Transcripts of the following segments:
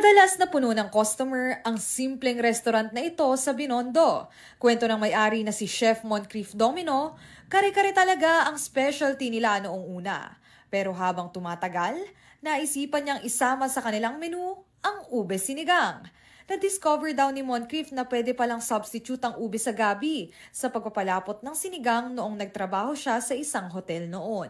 Madalas na puno ng customer ang simpleng restaurant na ito sa Binondo. Kwento ng may-ari na si Chef Moncrief Domino, kare-kare talaga ang specialty nila noong una. Pero habang tumatagal, naisipan niyang isama sa kanilang menu ang ube sinigang. Na-discover daw ni Moncrief na pwede palang substitute ang ube sa gabi sa pagpapalapot ng sinigang noong nagtrabaho siya sa isang hotel noon.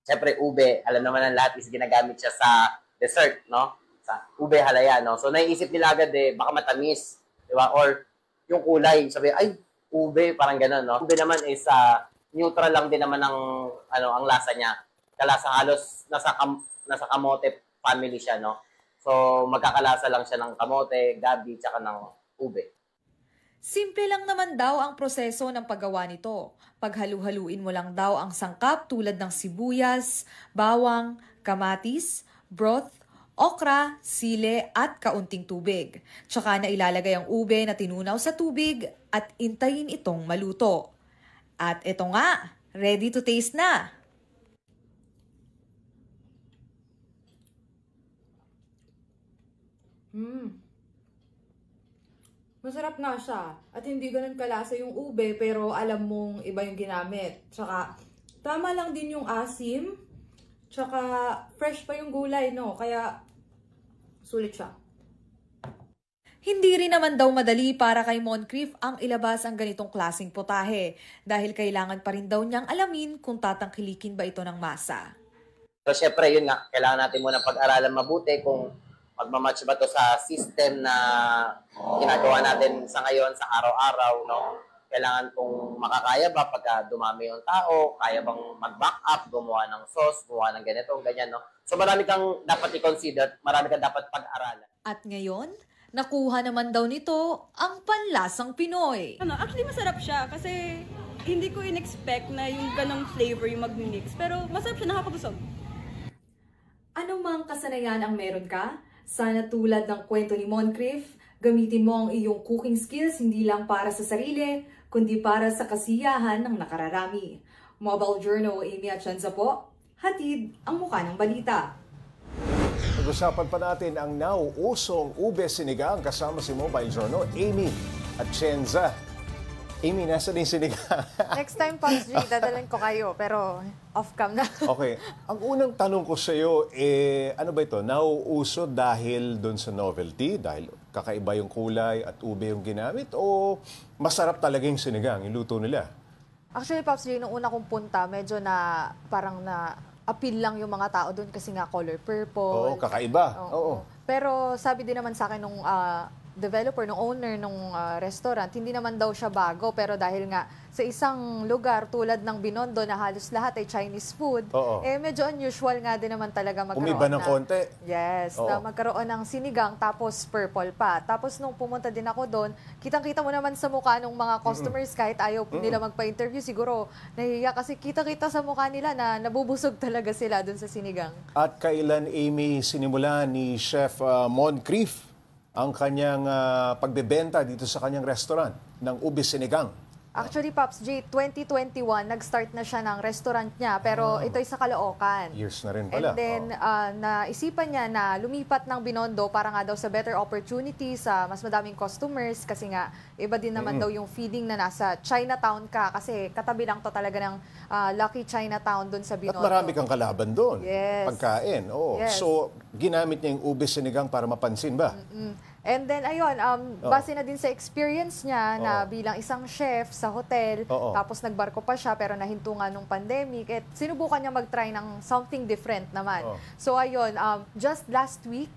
Siyempre ube, alam naman ng lahat is ginagamit siya sa dessert, no? Sa ube halaya, no? So naiisip nila agad baka matamis, di ba? Or yung kulay, sabi, ay, ube, parang gano'n, no? Ube naman is neutral lang din naman ang lasa niya. Kalasa halos nasa kamote family siya, no? So magkakalasa lang siya ng kamote, gabi, tsaka ng ube. Simple lang naman daw ang proseso ng paggawa nito. Paghalu-haluin mo lang daw ang sangkap tulad ng sibuyas, bawang, kamatis, broth, okra, sile at kaunting tubig. Tsaka na ilalagay ang ube na tinunaw sa tubig at intayin itong maluto. At ito nga, ready to taste na! Masarap na siya. At hindi ganun kalasa yung ube, pero alam mong iba yung ginamit. Tsaka, tama lang din yung asim. Tsaka, fresh pa yung gulay, no? Kaya, sulit siya. Hindi rin naman daw madali para kay Moncrief ang ilabas ang ganitong klaseng putahe dahil kailangan pa rin daw niyang alamin kung tatangkilikin ba ito ng masa. So, syempre, yun nga, kailangan natin muna pag-aralan mabuti kung magmamatch ba to sa system na ginagawa natin sa ngayon, sa araw-araw, no? Kailangan kung makakaya ba pagka dumami yung tao, kaya bang mag-back up, gumawa ng sauce, gumawa ng ganito, ganyan, no? So marami kang dapat i-consider, marami kang dapat pag-aralan. At ngayon, nakuha naman daw nito ang panlasang Pinoy. Actually masarap siya kasi hindi ko in-expect na yung ganong flavor yung mag-mix. Pero masarap siya, nakakabusog. Ano mang kasanayan ang meron ka? Sana tulad ng kwento ni Moncrief, gamitin mo ang iyong cooking skills hindi lang para sa sarili, kundi para sa kasiyahan ng nakararami. Mobile Journal, Amy Atienza po, hatid ang mukha ng balita. Pag-usapan pa natin ang nauusong ube sinigang kasama si Mobile Journal, Amy Atienza. Amy, nasa din sinigang? Next time, Pops G, dadalan ko kayo, pero off-cam na. Okay. Ang unang tanong ko sa iyo, ano ba ito? Nauuso dahil doon sa novelty? Dahil kakaiba yung kulay at ube yung ginamit? O masarap talaga yung sinigang, yung luto nila? Actually, Pops G, nung una kong punta, medyo na parang na appeal lang yung mga tao doon kasi nga color purple. Oo, kakaiba. Oo. Pero sabi din naman sa akin nung developer, nung owner nung restaurant, hindi naman daw siya bago, pero dahil nga sa isang lugar tulad ng Binondo na halos lahat ay Chinese food, medyo unusual nga din naman talaga magkaroon umiba ng konti. Yes, na magkaroon ng sinigang tapos purple pa. Tapos nung pumunta din ako doon, kitang-kita mo naman sa mukha ng mga customers kahit ayaw nila magpa-interview, siguro nahihiya kasi kita-kita sa mukha nila na nabubusog talaga sila doon sa sinigang. At kailan, Amy, sinimula ni Chef Moncrief ang kanyang pagbebenta dito sa kanyang restaurant ng ube sinigang? Actually, Pops J, 2021, nag-start na siya ng restaurant niya, pero ito'y sa Caloocan. Years na rin pala. And then, naisipan niya na lumipat ng Binondo para nga daw sa better opportunity, sa mas madaming customers, kasi nga, iba din naman daw yung feeling na nasa Chinatown ka, kasi katabi lang to talaga ng Lucky Chinatown doon sa Binondo. At marami kang kalaban doon. Yes. Pagkain. Yes. So, ginamit niya yung ube sinigang para mapansin ba? And then, ayun, base na din sa experience niya na bilang isang chef sa hotel, tapos nagbarko pa siya pero nahinto nga nung pandemic, at sinubukan niya mag-try ng something different naman. So, ayun, just last week,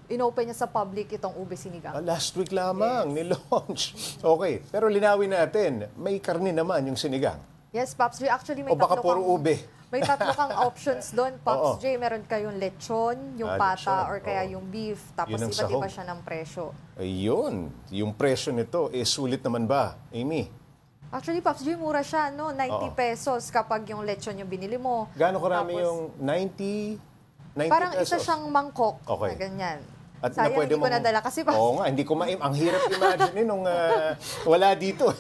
inopen niya sa public itong ube sinigang. Last week lamang, nilaunch. Okay, pero linawin natin, may karne naman yung sinigang. Yes, Pops J. Actually, may o baka puro ube. May tatlo kang options doon, Pops J. Meron kayong lechon, yung pata, or kaya yung beef. Tapos iba't iba siya ng presyo. Ayun. Yung presyo nito, sulit naman ba, Amy? Actually, Pops J, mura siya, no? 90 pesos kapag yung lechon yung binili mo. Gaano karami yung 90 parang pesos? isa siyang mangkok Okay. na ganyan. At Sayang, hindi ko nadala kasi Oo nga, hindi ko ang hirap imagine nung wala dito.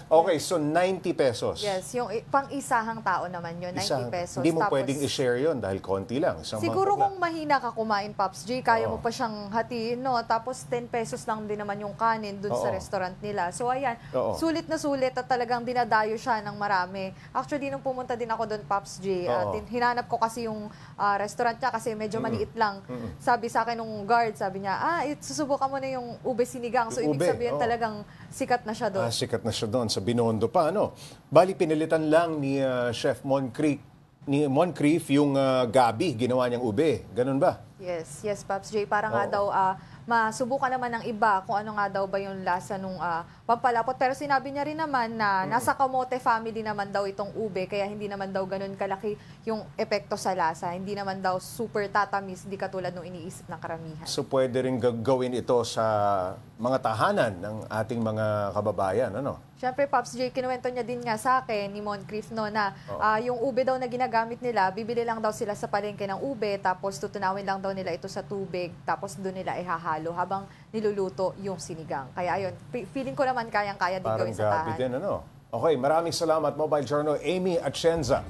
Okay, so 90 pesos. Yes, yung pang-isahang tao naman yun, 90 pesos. Hindi mo Tapos, pwedeng i-share yun dahil konti lang. siguro kung mahina ka kumain, Pops J, kaya Oo. mo pa siyang hatiin, no? Tapos 10 pesos lang din naman yung kanin dun sa Oo. restaurant nila. So ayan, Oo. sulit na sulit at talagang dinadayo siya ng marami. Actually, nung pumunta din ako dun, Pops J, Oo. hinanap ko kasi yung restaurant niya kasi medyo maliit lang. Sabi sa akin nung guard, sabi niya, susubukan mo na yung ube sinigang. So Yung ibig ube, sabihin oo. talagang sikat na siya doon. Sikat na siya doon sa Binondo pa, ano? Bali, pinilitan lang ni Chef Moncrief yung gabi, ginawa niyang ube. Ganun ba? Yes, yes, Pops J. Para nga Oo. daw, masubukan naman ng iba kung ano nga daw ba yung lasa nung pampalapot. Pero sinabi niya rin naman na nasa kamote family naman daw itong ube, kaya hindi naman daw ganun kalaki yung epekto sa lasa. Hindi naman daw super tatamis, di katulad nung iniisip ng karamihan. So pwede rin gawin ito sa mga tahanan ng ating mga kababayan, ano? Siyempre, Pops J, kinuwento niya din nga sa akin ni Moncrief no, na yung ube daw na ginagamit nila, bibili lang daw sila sa palengke ng ube, tapos tutunawin lang daw nila ito sa tubig, tapos doon nila ihahalo habang niluluto yung sinigang. Kaya ayun, feeling ko naman kayang-kaya din Parang gawin sa gabi tahanan. din, ano? Okay, maraming salamat, Mobile Journal, Amy Atienza.